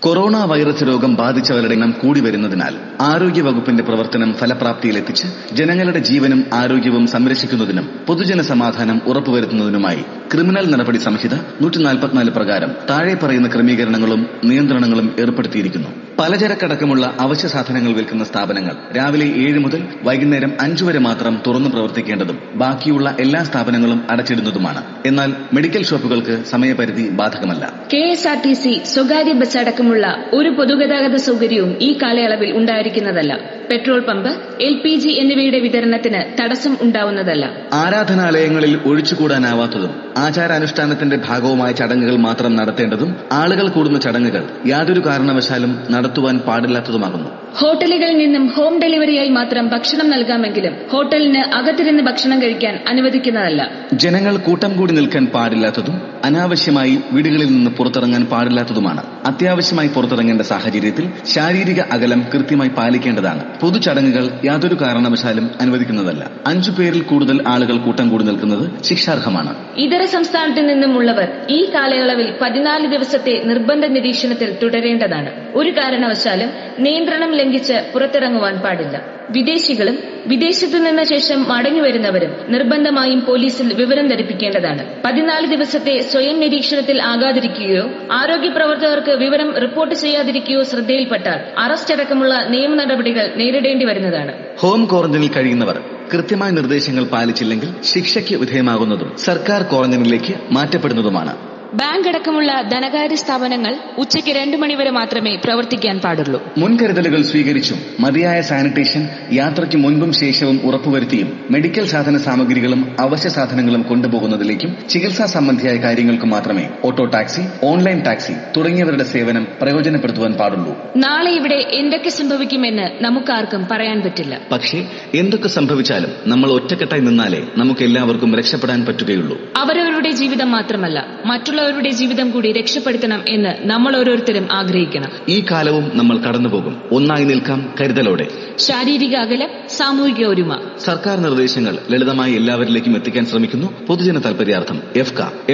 Corona virus രോഗം ബാധിച്ചവരുടെ എണ്ണം കൂടി വരുന്നതിനാൽ ആരോഗ്യവകുപ്പിന്റെ പ്രവർത്തനം ഫലപ്രാപ്തിയിലെത്തിച്ച് ജനങ്ങളുടെ ജീവനും ആരോഗ്യവും സംരക്ഷിക്കുന്നതിനും പൊതുജന സമാധാനം ഉറപ്പുവരുത്തുന്നതിനുമായി ക്രിമിനൽ നടപടി സംഹിത 144 പ്രകാരം താഴെ പറയുന്ന ക്രമീകരണങ്ങളും നിയന്ത്രണങ്ങളും ഏർപ്പെടുത്തിയിരിക്കുന്നു. പലചരക്കടക്കമുള്ള അവശ്യ സാധനങ്ങൾ വിൽക്കുന്ന സ്ഥാപനങ്ങൾ രാവിലെ 7 മുതൽ വൈകുന്നേരം 5 വരെ മാത്രം തുറന്നു പ്രവർത്തിക്കേണ്ടതും ബാക്കിയുള്ള എല്ലാ സ്ഥാപനങ്ങളും അടച്ചിടുന്നതുമാണ്. എന്നാൽ മെഡിക്കൽ ഷോപ്പുകൾക്ക് സമയപരിധി ബാധകമല്ല. KSRTC സ്വകാര്യ ബസ് അടക്കമുള്ള ഒരു പൊതുഗതാഗത സൗകര്യവും ഈ കാലയളവിൽ ഉണ്ടായിരിക്കുന്നതല്ല. പെട്രോൾ പമ്പ്, LPG എന്നിവയുടെ വിതരണത്തിന് തടസ്സം ഉണ്ടാവുന്നതല്ല. ആരാധനാലയങ്ങളിൽ ഒഴിച്ചുകൂടാനാവാത്തതും ആചാരാനുഷ്ഠാനത്തിന്റെ ഭാഗവുമായ ചടങ്ങുകൾ മാത്രം നടത്തേണ്ടതും ആളുകൾ കൂടുന്ന ചടങ്ങുകൾ യാതൊരു കാരണവശാലും നടത്തുവാൻ പാടില്ലാത്തതുമാകുന്നു. ഹോട്ടലുകളിൽ നിന്നും ഹോം ഡെലിവറിയായി മാത്രം ഭക്ഷണം നൽകാമെങ്കിലും ഹോട്ടലിന് അകത്തിരുന്ന് ഭക്ഷണം കഴിക്കാൻ അനുവദിക്കുന്നതല്ല. ജനങ്ങൾ കൂട്ടം കൂടി നിൽക്കാൻ പാടില്ലാത്തതും അനാവശ്യമായി വീടുകളിൽ നിന്ന് പുറത്തിറങ്ങാൻ പാടില്ലാത്തതുമാണ്. അത്യാവശ്യമായി പുറത്തിറങ്ങേണ്ട സാഹചര്യത്തിൽ ശാരീരിക അകലം കൃത്യമായി പാലിക്കേണ്ടതാണ്. പൊതുചടങ്ങുകൾ യാതൊരു കാരണവശാലും അനുവദിക്കുന്നതല്ല. 5 പേരിൽ കൂടുതൽ ആളുകൾ കൂട്ടം കൂടി നിൽക്കുന്നത് ശിക്ഷാർഹമാണ്. ഇതര സംസ്ഥാനത്തു നിന്നുമുള്ളവർ ഈ കാലയളവിൽ 14 ദിവസത്തെ നിർബന്ധ നിരീക്ഷണത്തിൽ തുടരേണ്ടതാണ്. ഒരു കാരണവശാലും നിയന്ത്രണം ലംഘിച്ച് പുറത്തിറങ്ങുവാൻ പാടില്ല. വിദേശികളും വിദേശത്തു നിന്ന ശേഷം മടങ്ങിവരുന്നവരും നിർബന്ധമായും പോലീസിൽ വിവരം ധരിപ്പിക്കേണ്ടതാണ്. 14 ദിവസത്തെ സ്വയം നിരീക്ഷണത്തിൽ ആകാതിരിക്കുകയോ ആരോഗ്യ പ്രവർത്തകർക്ക് വിവരം റിപ്പോർട്ട് ചെയ്യാതിരിക്കുകയോ ശ്രദ്ധയിൽപ്പെട്ടാൽ അറസ്റ്റ് അടക്കമുള്ള നിയമ നടപടികൾ നേരിടേണ്ടി വരുന്നതാണ്. ഹോം ക്വാറന്റൈനിൽ കഴിയുന്നവർ കൃത്യമായ നിർദ്ദേശങ്ങൾ പാലിച്ചില്ലെങ്കിൽ ശിക്ഷയ്ക്ക് വിധേയമാകുന്നതും സർക്കാർ ക്വാറന്റൈനിലേക്ക് മാറ്റപ്പെടുന്നതുമാണ്. ബാങ്ക് അടക്കമുള്ള ധനകാര്യ സ്ഥാപനങ്ങൾ ഉച്ചയ്ക്ക് 2 മണിവരെ മാത്രമേ പ്രവർത്തിക്കാൻ പാടുള്ളൂ. മുൻകരുതലുകൾ സ്വീകരിച്ചും മതിയായ സാനിറ്റേഷൻ യാത്രയ്ക്ക് മുൻപും ശേഷവും ഉറപ്പുവരുത്തിയും മെഡിക്കൽ സാധന സാമഗ്രികളും അവശ്യ സാധനങ്ങളും കൊണ്ടുപോകുന്നതിലേക്കും ചികിത്സാ സംബന്ധിയായ കാര്യങ്ങൾക്ക് മാത്രമേ ഓട്ടോ ടാക്സി, ഓൺലൈൻ ടാക്സി തുടങ്ങിയവരുടെ സേവനം പ്രയോജനപ്പെടുത്തുവാൻ പാടുള്ളൂ. നാളെ ഇവിടെ എന്തൊക്കെ സംഭവിക്കുമെന്ന് നമുക്കാർക്കും പറയാൻ പറ്റില്ല. പക്ഷേ എന്തൊക്കെ സംഭവിച്ചാലും നമ്മൾ ഒറ്റക്കെട്ടായി നിന്നാലേ നമുക്ക് എല്ലാവർക്കും രക്ഷപ്പെടാൻ പറ്റുകയുള്ളൂ. അവരവരുടെ ജീവിതം മാത്രമല്ല മറ്റുള്ളവരുടെ ജീവിതം കൂടി രക്ഷപ്പെടുത്തണം എന്ന് നമ്മൾ ഓരോരുത്തരും ആഗ്രഹിക്കണം. ഈ കാലവും നമ്മൾ കടന്നുപോകും. ഒന്നായി നിൽക്കാം കരുതലോടെ. ശാരീരിക അകലം, സാമൂഹിക ഒരുമ. സർക്കാർ നിർദ്ദേശങ്ങൾ ലളിതമായി എല്ലാവരിലേക്കും എത്തിക്കാൻ ശ്രമിക്കുന്നു. പൊതുജന താൽപര്യാർത്ഥം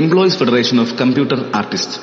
employees federation of computer artist.